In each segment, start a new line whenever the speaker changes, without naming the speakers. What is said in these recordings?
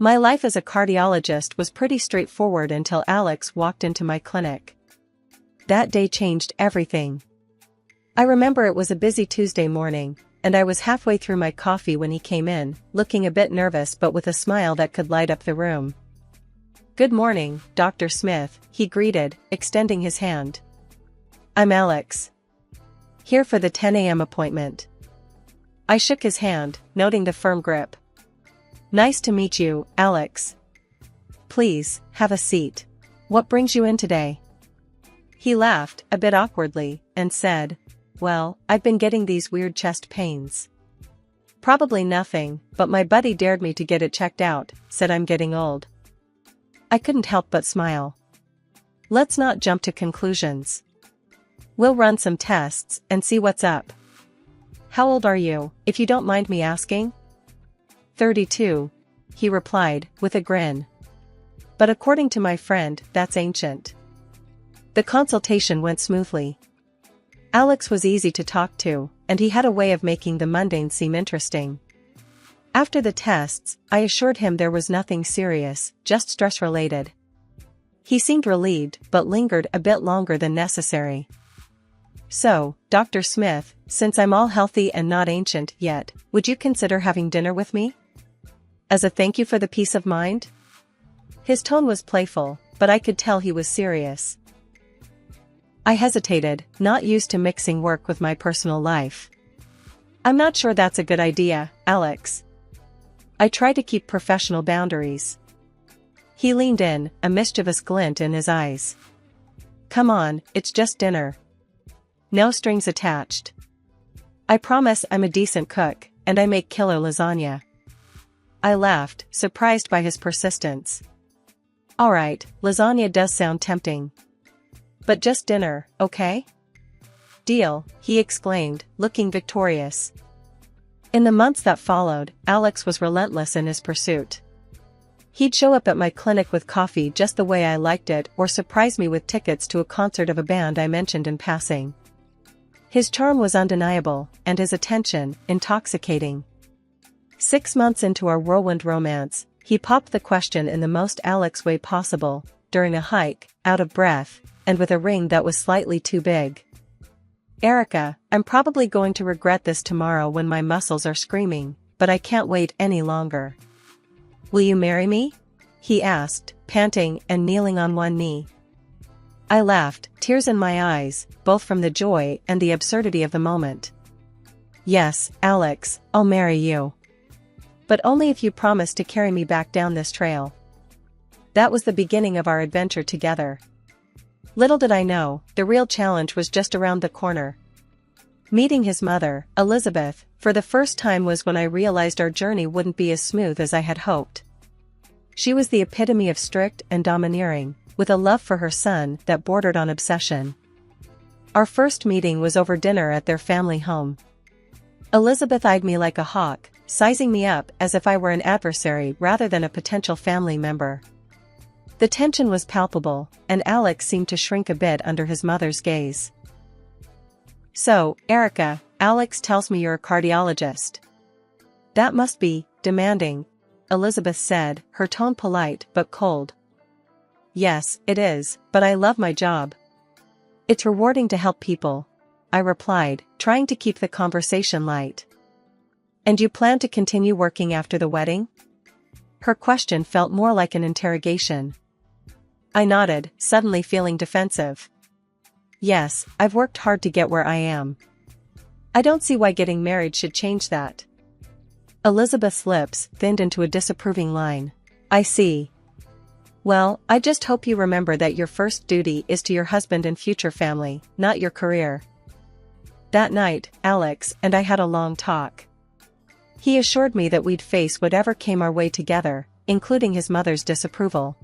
My life as a cardiologist was pretty straightforward until Alex walked into my clinic. That day changed everything. I remember it was a busy Tuesday morning, and I was halfway through my coffee when he came in, looking a bit nervous but with a smile that could light up the room. "Good morning, Dr. Smith," he greeted, extending his hand. "I'm Alex. Here for the 10 a.m. appointment." I shook his hand, noting the firm grip. "Nice to meet you, Alex. Please, have a seat. What brings you in today?" He laughed, a bit awkwardly, and said, "Well, I've been getting these weird chest pains." "Probably nothing, but my buddy dared me to get it checked out," said I'm getting old. I couldn't help but smile. "Let's not jump to conclusions. We'll run some tests and see what's up. How old are you, if you don't mind me asking?" 32, he replied, with a grin. "But according to my friend, that's ancient." The consultation went smoothly. Alex was easy to talk to, and he had a way of making the mundane seem interesting. After the tests, I assured him there was nothing serious, just stress-related. He seemed relieved but lingered a bit longer than necessary. "So, Dr. Smith, since I'm all healthy and not ancient yet, would you consider having dinner with me? As a thank you for the peace of mind?" His tone was playful, but I could tell he was serious. I hesitated, not used to mixing work with my personal life. "I'm not sure that's a good idea, Alex. I try to keep professional boundaries." He leaned in, a mischievous glint in his eyes. "Come on, it's just dinner. No strings attached. I promise I'm a decent cook, and I make killer lasagna." I laughed, surprised by his persistence. "All right, lasagna does sound tempting. But just dinner, okay?" "Deal," he exclaimed, looking victorious. In the months that followed, Alex was relentless in his pursuit. He'd show up at my clinic with coffee just the way I liked it or surprise me with tickets to a concert of a band I mentioned in passing. His charm was undeniable, and his attention, intoxicating. 6 months into our whirlwind romance, he popped the question in the most Alex way possible, during a hike, out of breath, and with a ring that was slightly too big. "Erica, I'm probably going to regret this tomorrow when my muscles are screaming, but I can't wait any longer. Will you marry me?" he asked, panting and kneeling on one knee. I laughed, tears in my eyes, both from the joy and the absurdity of the moment. "Yes, Alex, I'll marry you. But only if you promise to carry me back down this trail." That was the beginning of our adventure together. Little did I know, the real challenge was just around the corner. Meeting his mother, Elizabeth, for the first time was when I realized our journey wouldn't be as smooth as I had hoped. She was the epitome of strict and domineering, with a love for her son that bordered on obsession. Our first meeting was over dinner at their family home. Elizabeth eyed me like a hawk, sizing me up as if I were an adversary rather than a potential family member. The tension was palpable, and Alex seemed to shrink a bit under his mother's gaze. "So, Erica, Alex tells me you're a cardiologist. That must be demanding," Elizabeth said, her tone polite but cold. "Yes, it is, but I love my job. It's rewarding to help people," I replied, trying to keep the conversation light. "And you plan to continue working after the wedding?" Her question felt more like an interrogation. I nodded, suddenly feeling defensive. "Yes, I've worked hard to get where I am. I don't see why getting married should change that." Elizabeth's lips thinned into a disapproving line. "I see. Well, I just hope you remember that your first duty is to your husband and future family, not your career." That night, Alex and I had a long talk. He assured me that we'd face whatever came our way together, including his mother's disapproval.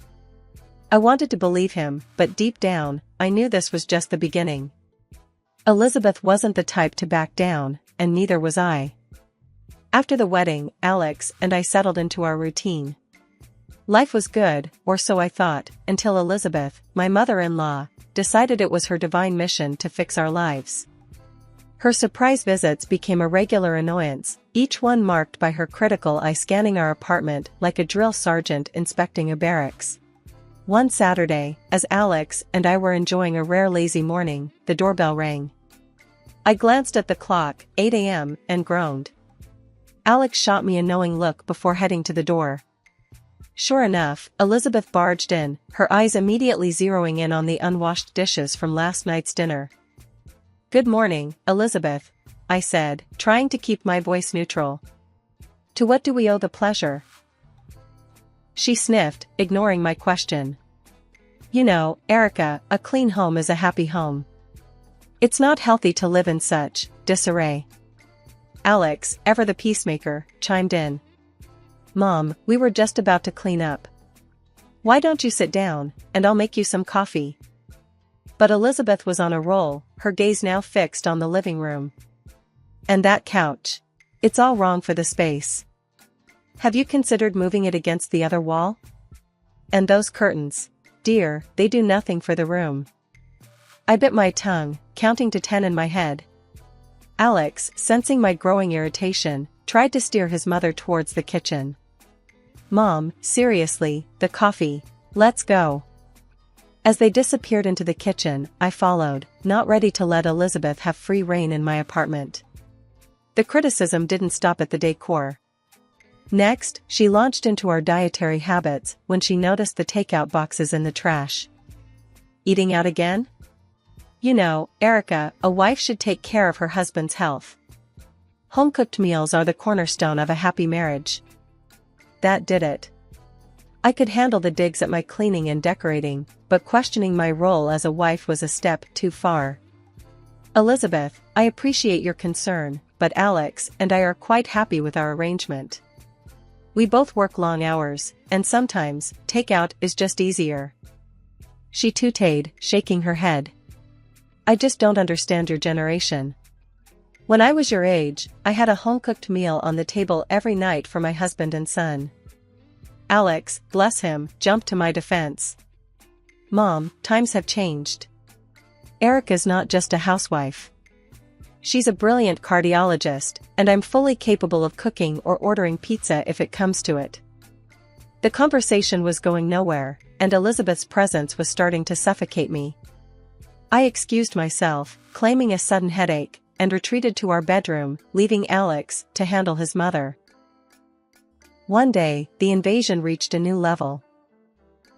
I wanted to believe him, but deep down, I knew this was just the beginning. Elizabeth wasn't the type to back down, and neither was I. After the wedding, Alex and I settled into our routine. Life was good, or so I thought, until Elizabeth, my mother-in-law, decided it was her divine mission to fix our lives. Her surprise visits became a regular annoyance, each one marked by her critical eye scanning our apartment like a drill sergeant inspecting a barracks. One Saturday, as Alex and I were enjoying a rare lazy morning, the doorbell rang. I glanced at the clock, 8 a.m., and groaned. Alex shot me a knowing look before heading to the door. Sure enough, Elizabeth barged in, her eyes immediately zeroing in on the unwashed dishes from last night's dinner. "Good morning, Elizabeth," I said, trying to keep my voice neutral. "To what do we owe the pleasure?" She sniffed, ignoring my question. "You know, Erica, a clean home is a happy home. It's not healthy to live in such disarray." Alex, ever the peacemaker, chimed in. "Mom, we were just about to clean up. Why don't you sit down, and I'll make you some coffee?" But Elizabeth was on a roll, her gaze now fixed on the living room. "And that couch. It's all wrong for the space. Have you considered moving it against the other wall? And those curtains. Dear, they do nothing for the room." I bit my tongue, counting to 10 in my head. Alex, sensing my growing irritation, tried to steer his mother towards the kitchen. "Mom, seriously, the coffee. Let's go." As they disappeared into the kitchen, I followed, not ready to let Elizabeth have free rein in my apartment. The criticism didn't stop at the decor. Next, she launched into our dietary habits when she noticed the takeout boxes in the trash. "Eating out again? You know, Erica, a wife should take care of her husband's health. Home-cooked meals are the cornerstone of a happy marriage." That did it. I could handle the digs at my cleaning and decorating, but questioning my role as a wife was a step too far. "Elizabeth, I appreciate your concern, but Alex and I are quite happy with our arrangement. We both work long hours, and sometimes, takeout is just easier." She tooted, shaking her head. "I just don't understand your generation. When I was your age, I had a home-cooked meal on the table every night for my husband and son." Alex, bless him, jumped to my defense. "Mom, times have changed. Erica's not just a housewife. She's a brilliant cardiologist, and I'm fully capable of cooking or ordering pizza if it comes to it." The conversation was going nowhere, and Elizabeth's presence was starting to suffocate me. I excused myself, claiming a sudden headache, and retreated to our bedroom, leaving Alex to handle his mother. One day, the invasion reached a new level.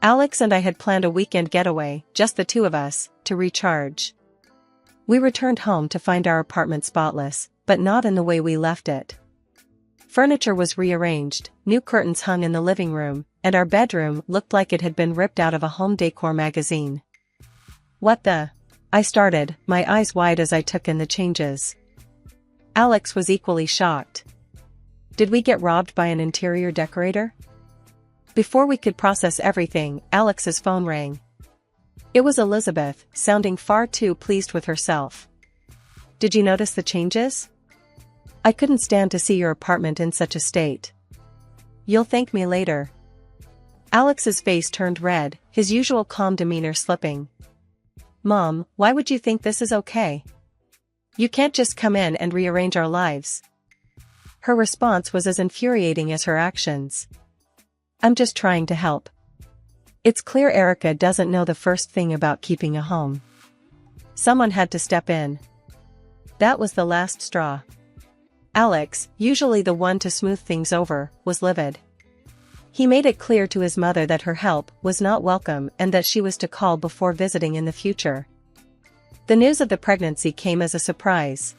Alex and I had planned a weekend getaway, just the two of us, to recharge. We returned home to find our apartment spotless, but not in the way we left it. Furniture was rearranged, new curtains hung in the living room, and our bedroom looked like it had been ripped out of a home decor magazine. "What the?" I started, my eyes wide as I took in the changes. Alex was equally shocked. Did we get robbed by an interior decorator? Before we could process everything, Alex's phone rang. It was Elizabeth, sounding far too pleased with herself. "Did you notice the changes? I couldn't stand to see your apartment in such a state. You'll thank me later." Alex's face turned red, his usual calm demeanor slipping. "Mom, why would you think this is okay? You can't just come in and rearrange our lives." Her response was as infuriating as her actions. "I'm just trying to help. It's clear Erica doesn't know the first thing about keeping a home. Someone had to step in." That was the last straw. Alex, usually the one to smooth things over, was livid. He made it clear to his mother that her help was not welcome and that she was to call before visiting in the future. The news of the pregnancy came as a surprise.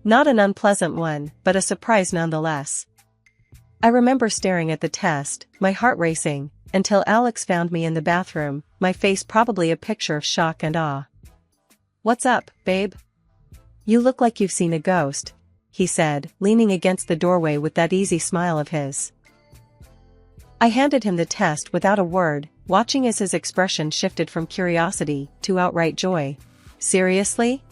Not an unpleasant one, but a surprise nonetheless. I remember staring at the test, my heart racing, until Alex found me in the bathroom, my face probably a picture of shock and awe. "What's up, babe? You look like you've seen a ghost," he said, leaning against the doorway with that easy smile of his. I handed him the test without a word, watching as his expression shifted from curiosity to outright joy. "Seriously?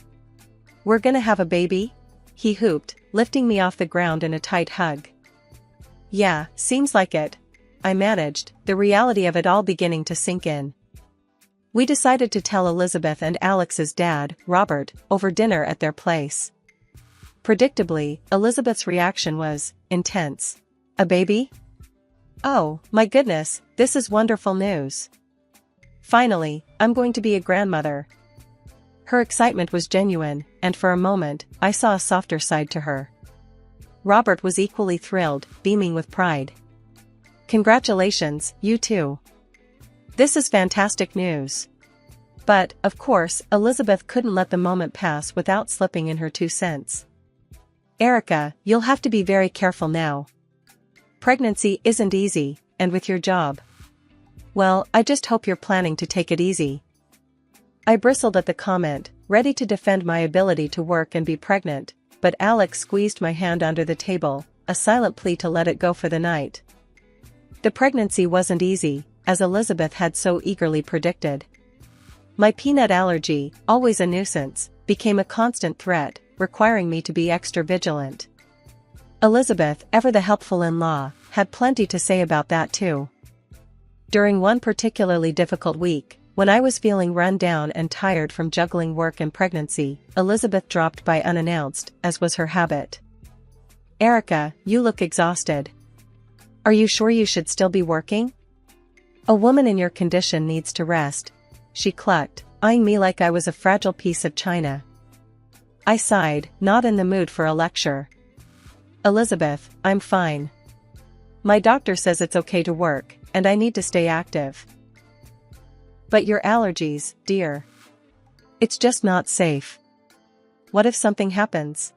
We're gonna have a baby?" he hooped, lifting me off the ground in a tight hug. "Yeah, seems like it," I managed, the reality of it all beginning to sink in. We decided to tell Elizabeth and Alex's dad, Robert, over dinner at their place. Predictably, Elizabeth's reaction was intense. A baby? Oh, my goodness, this is wonderful news. Finally, I'm going to be a grandmother. Her excitement was genuine, and for a moment, I saw a softer side to her. Robert was equally thrilled, beaming with pride. Congratulations, you too. This is fantastic news. But, of course, Elizabeth couldn't let the moment pass without slipping in her 2 cents. Erica, you'll have to be very careful now. Pregnancy isn't easy, and with your job. Well, I just hope you're planning to take it easy. I bristled at the comment, ready to defend my ability to work and be pregnant, but Alex squeezed my hand under the table, a silent plea to let it go for the night. The pregnancy wasn't easy, as Elizabeth had so eagerly predicted. My peanut allergy, always a nuisance, became a constant threat, requiring me to be extra vigilant. Elizabeth, ever the helpful in-law, had plenty to say about that too. During one particularly difficult week, when I was feeling run down and tired from juggling work and pregnancy, Elizabeth dropped by unannounced, as was her habit. Erica, you look exhausted. Are you sure you should still be working? A woman in your condition needs to rest, she clucked, eyeing me like I was a fragile piece of china. I sighed, not in the mood for a lecture. Elizabeth, I'm fine. My doctor says it's okay to work, and I need to stay active. But your allergies, dear. It's just not safe. What if something happens?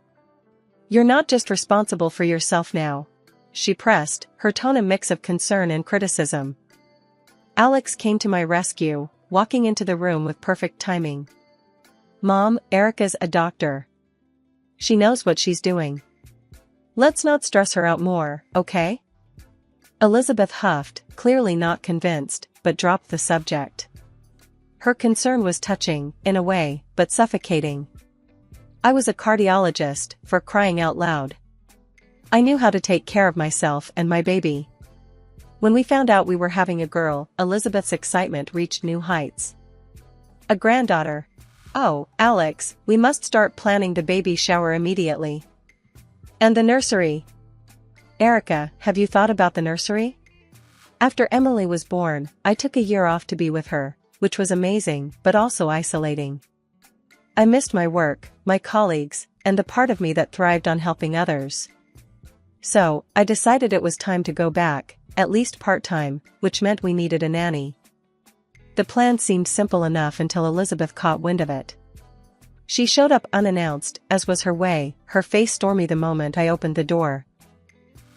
You're not just responsible for yourself now, she pressed, her tone a mix of concern and criticism. Alex came to my rescue, walking into the room with perfect timing. Mom, Erica's a doctor. She knows what she's doing. Let's not stress her out more, okay? Elizabeth huffed, clearly not convinced, but dropped the subject. Her concern was touching, in a way, but suffocating. I was a cardiologist, for crying out loud. I knew how to take care of myself and my baby. When we found out we were having a girl, Elizabeth's excitement reached new heights. A granddaughter. Oh, Alex, we must start planning the baby shower immediately. And the nursery. Erica, have you thought about the nursery? After Emily was born, I took a year off to be with her, which was amazing, but also isolating. I missed my work, my colleagues, and the part of me that thrived on helping others. So, I decided it was time to go back, at least part-time, which meant we needed a nanny. The plan seemed simple enough until Elizabeth caught wind of it. She showed up unannounced, as was her way, her face stormy the moment I opened the door.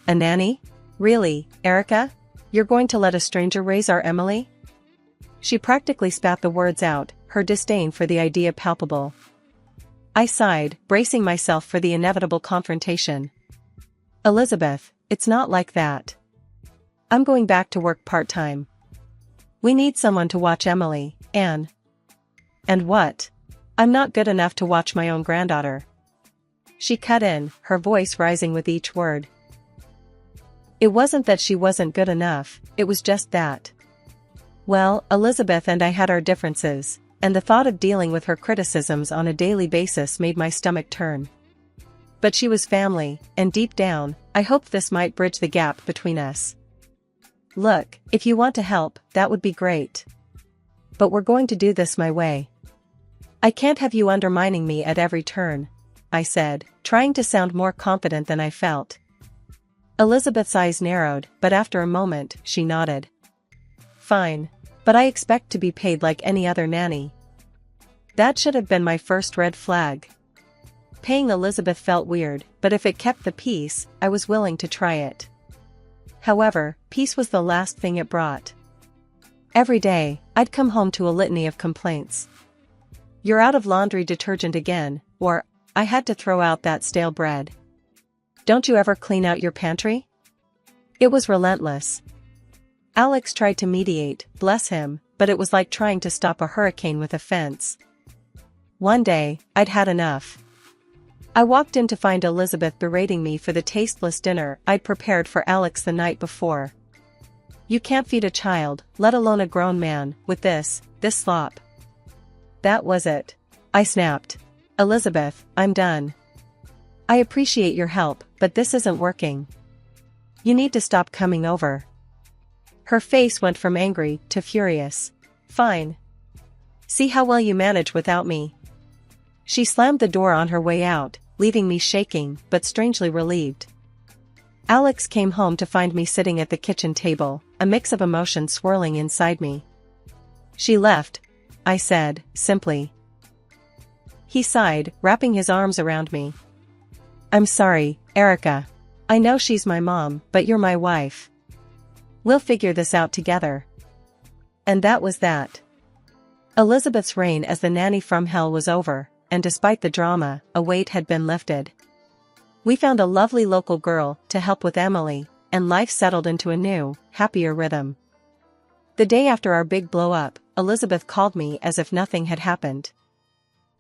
A nanny? Really, Erica? You're going to let a stranger raise our Emily? She practically spat the words out, her disdain for the idea palpable. I sighed, bracing myself for the inevitable confrontation. Elizabeth, it's not like that. I'm going back to work part-time. We need someone to watch Emily, Anne. And what? I'm not good enough to watch my own granddaughter. She cut in, her voice rising with each word. It wasn't that she wasn't good enough, it was just that. Well, Elizabeth and I had our differences, and the thought of dealing with her criticisms on a daily basis made my stomach turn. But she was family, and deep down, I hoped this might bridge the gap between us. Look, if you want to help, that would be great. But we're going to do this my way. I can't have you undermining me at every turn, I said, trying to sound more confident than I felt. Elizabeth's eyes narrowed, but after a moment, she nodded. Fine. But I expect to be paid like any other nanny. That should have been my first red flag. Paying Elizabeth felt weird, but if it kept the peace, I was willing to try it. However, peace was the last thing it brought. Every day, I'd come home to a litany of complaints. You're out of laundry detergent again, or, I had to throw out that stale bread. Don't you ever clean out your pantry? It was relentless. Alex tried to mediate, bless him, but it was like trying to stop a hurricane with a fence. One day, I'd had enough. I walked in to find Elizabeth berating me for the tasteless dinner I'd prepared for Alex the night before. You can't feed a child, let alone a grown man, with this slop. That was it. I snapped. Elizabeth, I'm done. I appreciate your help, but this isn't working. You need to stop coming over. Her face went from angry to furious. Fine. See how well you manage without me. She slammed the door on her way out, leaving me shaking but strangely relieved. Alex came home to find me sitting at the kitchen table, a mix of emotions swirling inside me. She left, I said, simply. He sighed, wrapping his arms around me. I'm sorry, Erica. I know she's my mom, but you're my wife. We'll figure this out together. And that was that. Elizabeth's reign as the nanny from hell was over, and despite the drama, a weight had been lifted. We found a lovely local girl to help with Emily, and life settled into a new, happier rhythm. The day after our big blow-up, Elizabeth called me as if nothing had happened.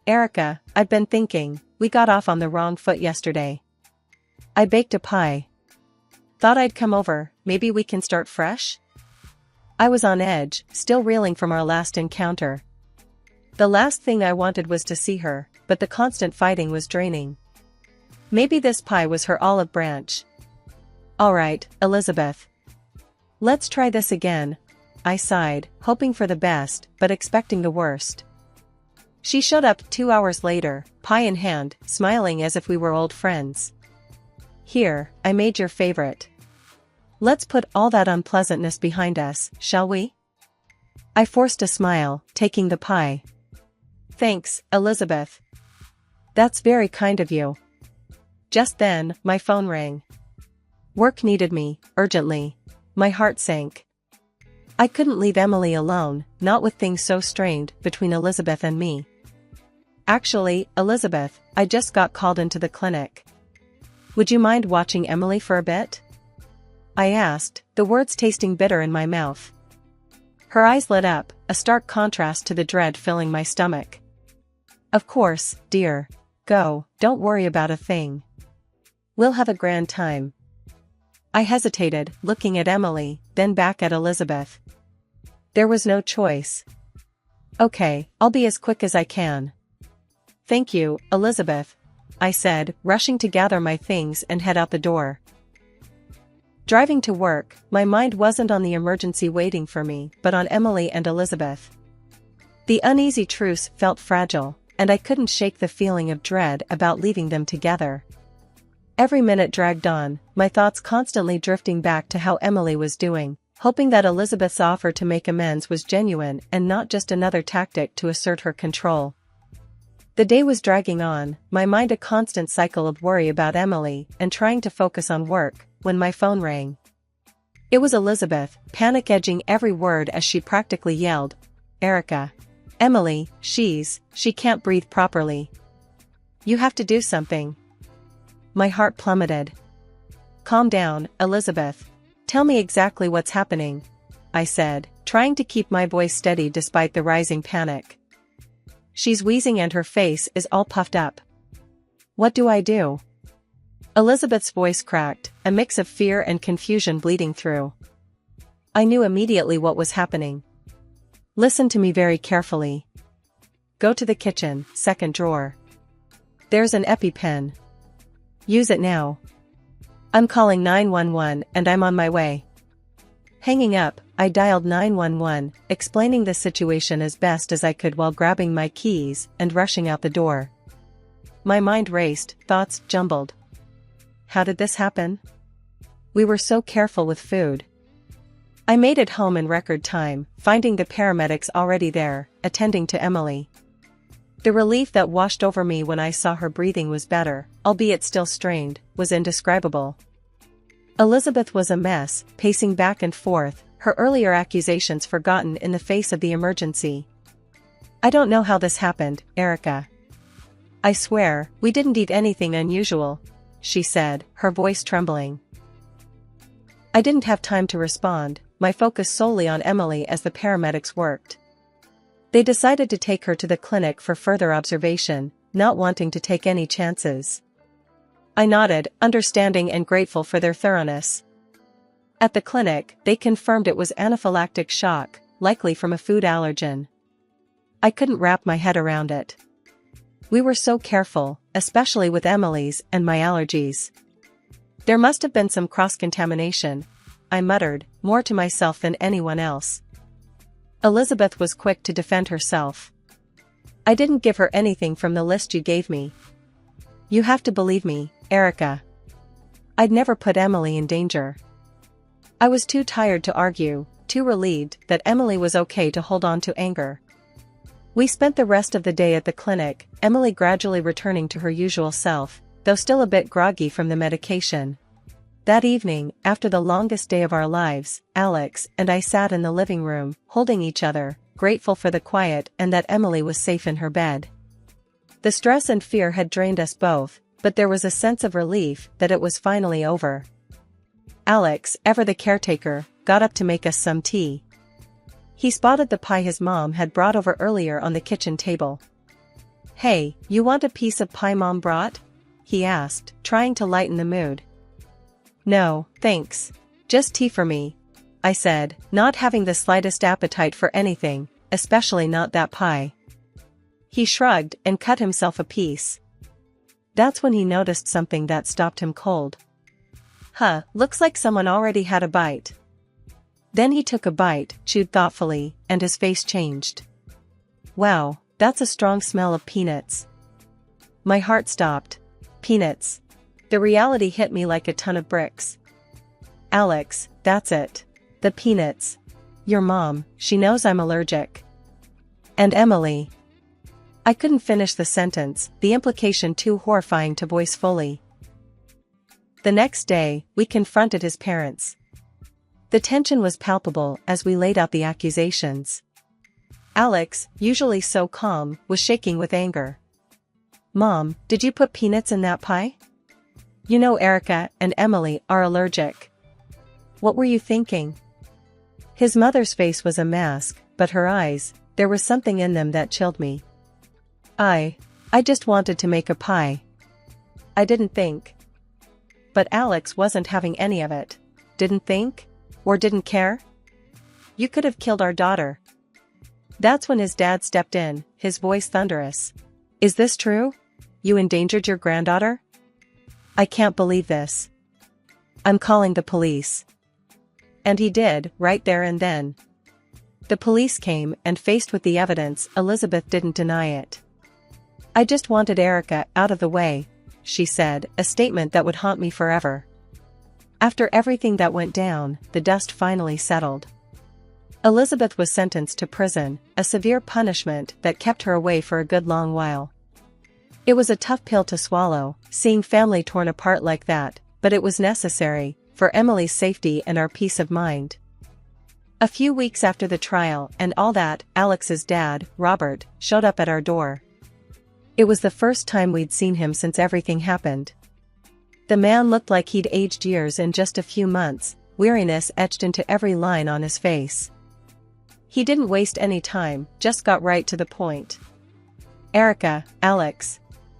Erica, I've been thinking, we got off on the wrong foot yesterday. I baked a pie. Thought I'd come over, maybe we can start fresh? I was on edge, still reeling from our last encounter. The last thing I wanted was to see her, but the constant fighting was draining. Maybe this pie was her olive branch. All right, Elizabeth. Let's try this again, I sighed, hoping for the best, but expecting the worst. She showed up 2 hours later, pie in hand, smiling as if we were old friends. Here, I made your favorite. Let's put all that unpleasantness behind us, shall we? I forced a smile, taking the pie. Thanks, Elizabeth. That's very kind of you. Just then, my phone rang. Work needed me, urgently. My heart sank. I couldn't leave Emily alone, not with things so strained between Elizabeth and me. Actually, Elizabeth, I just got called into the clinic. Would you mind watching Emily for a bit? I asked, the words tasting bitter in my mouth. Her eyes lit up, a stark contrast to the dread filling my stomach. Of course, dear. Go, don't worry about a thing. We'll have a grand time. I hesitated, looking at Emily, then back at Elizabeth. There was no choice. Okay, I'll be as quick as I can. Thank you, Elizabeth, I said, rushing to gather my things and head out the door. Driving to work, my mind wasn't on the emergency waiting for me, but on Emily and Elizabeth. The uneasy truce felt fragile, and I couldn't shake the feeling of dread about leaving them together. Every minute dragged on, my thoughts constantly drifting back to how Emily was doing, hoping that Elizabeth's offer to make amends was genuine and not just another tactic to assert her control. The day was dragging on, my mind a constant cycle of worry about Emily and trying to focus on work, when my phone rang. It was Elizabeth, panic edging every word as she practically yelled, Erica. Emily, she can't breathe properly. You have to do something. My heart plummeted. Calm down, Elizabeth. Tell me exactly what's happening, I said, trying to keep my voice steady despite the rising panic. She's wheezing and her face is all puffed up. What do I do? Elizabeth's voice cracked, a mix of fear and confusion bleeding through. I knew immediately what was happening. Listen to me very carefully. Go to the kitchen, second drawer. There's an EpiPen. Use it now. I'm calling 911 and I'm on my way. Hanging up, I dialed 911, explaining the situation as best as I could while grabbing my keys and rushing out the door. My mind raced, thoughts jumbled. How did this happen? We were so careful with food. I made it home in record time, finding the paramedics already there, attending to Emily. The relief that washed over me when I saw her breathing was better, albeit still strained, was indescribable. Elizabeth was a mess, pacing back and forth, her earlier accusations forgotten in the face of the emergency. I don't know how this happened, Erica. I swear, we didn't eat anything unusual, she said, her voice trembling. I didn't have time to respond, my focus solely on Emily as the paramedics worked. They decided to take her to the clinic for further observation, not wanting to take any chances. I nodded, understanding and grateful for their thoroughness. At the clinic, they confirmed it was anaphylactic shock, likely from a food allergen. I couldn't wrap my head around it. We were so careful, especially with Emily's and my allergies. There must have been some cross-contamination, I muttered, more to myself than anyone else. Elizabeth was quick to defend herself. I didn't give her anything from the list you gave me. You have to believe me, Erica. I'd never put Emily in danger. I was too tired to argue, too relieved that Emily was okay to hold on to anger. We spent the rest of the day at the clinic, Emily gradually returning to her usual self, though still a bit groggy from the medication. That evening, after the longest day of our lives, Alex and I sat in the living room, holding each other, grateful for the quiet and that Emily was safe in her bed. The stress and fear had drained us both, but there was a sense of relief that it was finally over. Alex, ever the caretaker, got up to make us some tea. He spotted the pie his mom had brought over earlier on the kitchen table. "Hey, you want a piece of pie Mom brought?" he asked, trying to lighten the mood. "No, thanks. Just tea for me," I said, not having the slightest appetite for anything, especially not that pie. He shrugged and cut himself a piece. That's when he noticed something that stopped him cold. "Huh, looks like someone already had a bite." Then he took a bite, chewed thoughtfully, and his face changed. "Wow, that's a strong smell of peanuts." My heart stopped. Peanuts. The reality hit me like a ton of bricks. "Alex, that's it. The peanuts. Your mom, she knows I'm allergic. And Emily." I couldn't finish the sentence, the implication too horrifying to voice fully. The next day, we confronted his parents. The tension was palpable as we laid out the accusations. Alex, usually so calm, was shaking with anger. "Mom, did you put peanuts in that pie? You know Erica and Emily are allergic. What were you thinking?" His mother's face was a mask, but her eyes, there was something in them that chilled me. I just wanted to make a pie. I didn't think. But Alex wasn't having any of it. Didn't think? Or didn't care? "You could have killed our daughter." That's when his dad stepped in, his voice thunderous. "Is this true? You endangered your granddaughter? I can't believe this. I'm calling the police." And he did, right there and then. The police came, and faced with the evidence, Elizabeth didn't deny it. "I just wanted Erica out of the way," she said, a statement that would haunt me forever. After everything that went down, the dust finally settled. Elizabeth was sentenced to prison, a severe punishment that kept her away for a good long while. It was a tough pill to swallow, seeing family torn apart like that, but it was necessary, for Emily's safety and our peace of mind. A few weeks after the trial and all that, Alex's dad, Robert, showed up at our door. It was the first time we'd seen him since everything happened. The man looked like he'd aged years in just a few months, weariness etched into every line on his face. He didn't waste any time, just got right to the point. "Erica, Alex.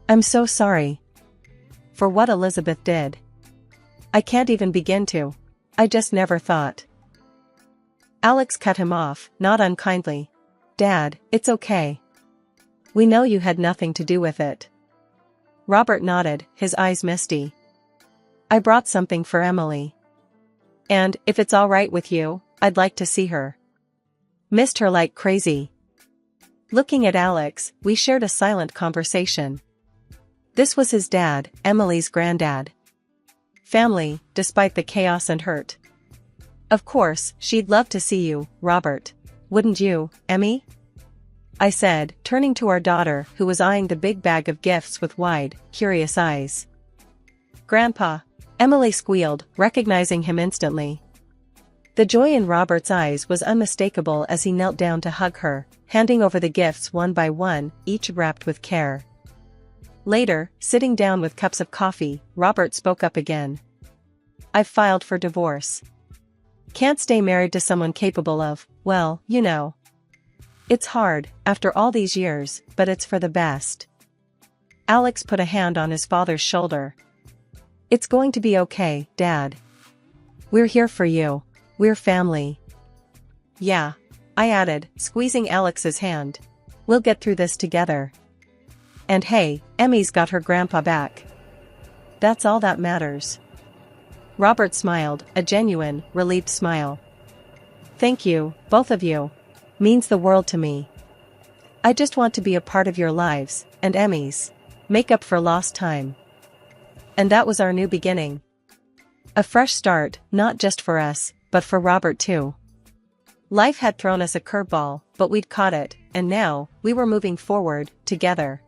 I'm so sorry. For what Elizabeth did. I can't even begin to. I just never thought." Alex cut him off, not unkindly. "Dad, it's okay. We know you had nothing to do with it." Robert nodded, his eyes misty. "I brought something for Emily. And, if it's all right with you, I'd like to see her. Missed her like crazy." Looking at Alex, we shared a silent conversation. This was his dad, Emily's granddad. Family, despite the chaos and hurt. "Of course, she'd love to see you, Robert. Wouldn't you, Emmy?" I said, turning to our daughter who was eyeing the big bag of gifts with wide, curious eyes. "Grandpa," Emily squealed, recognizing him instantly. The joy in Robert's eyes was unmistakable as he knelt down to hug her, handing over the gifts one by one, each wrapped with care. Later, sitting down with cups of coffee, Robert spoke up again. "I've filed for divorce. Can't stay married to someone capable of, well, you know. It's hard, after all these years, but it's for the best." Alex put a hand on his father's shoulder. "It's going to be okay, Dad. We're here for you. We're family." "Yeah," I added, squeezing Alex's hand. "We'll get through this together." And hey, Emmy's got her grandpa back. That's all that matters. Robert smiled, a genuine, relieved smile. Thank you, both of you. Means the world to me. I just want to be a part of your lives, and Emmy's. Make up for lost time. And that was our new beginning. A fresh start, not just for us, but for Robert too. Life had thrown us a curveball, but we'd caught it, and now, we were moving forward, together.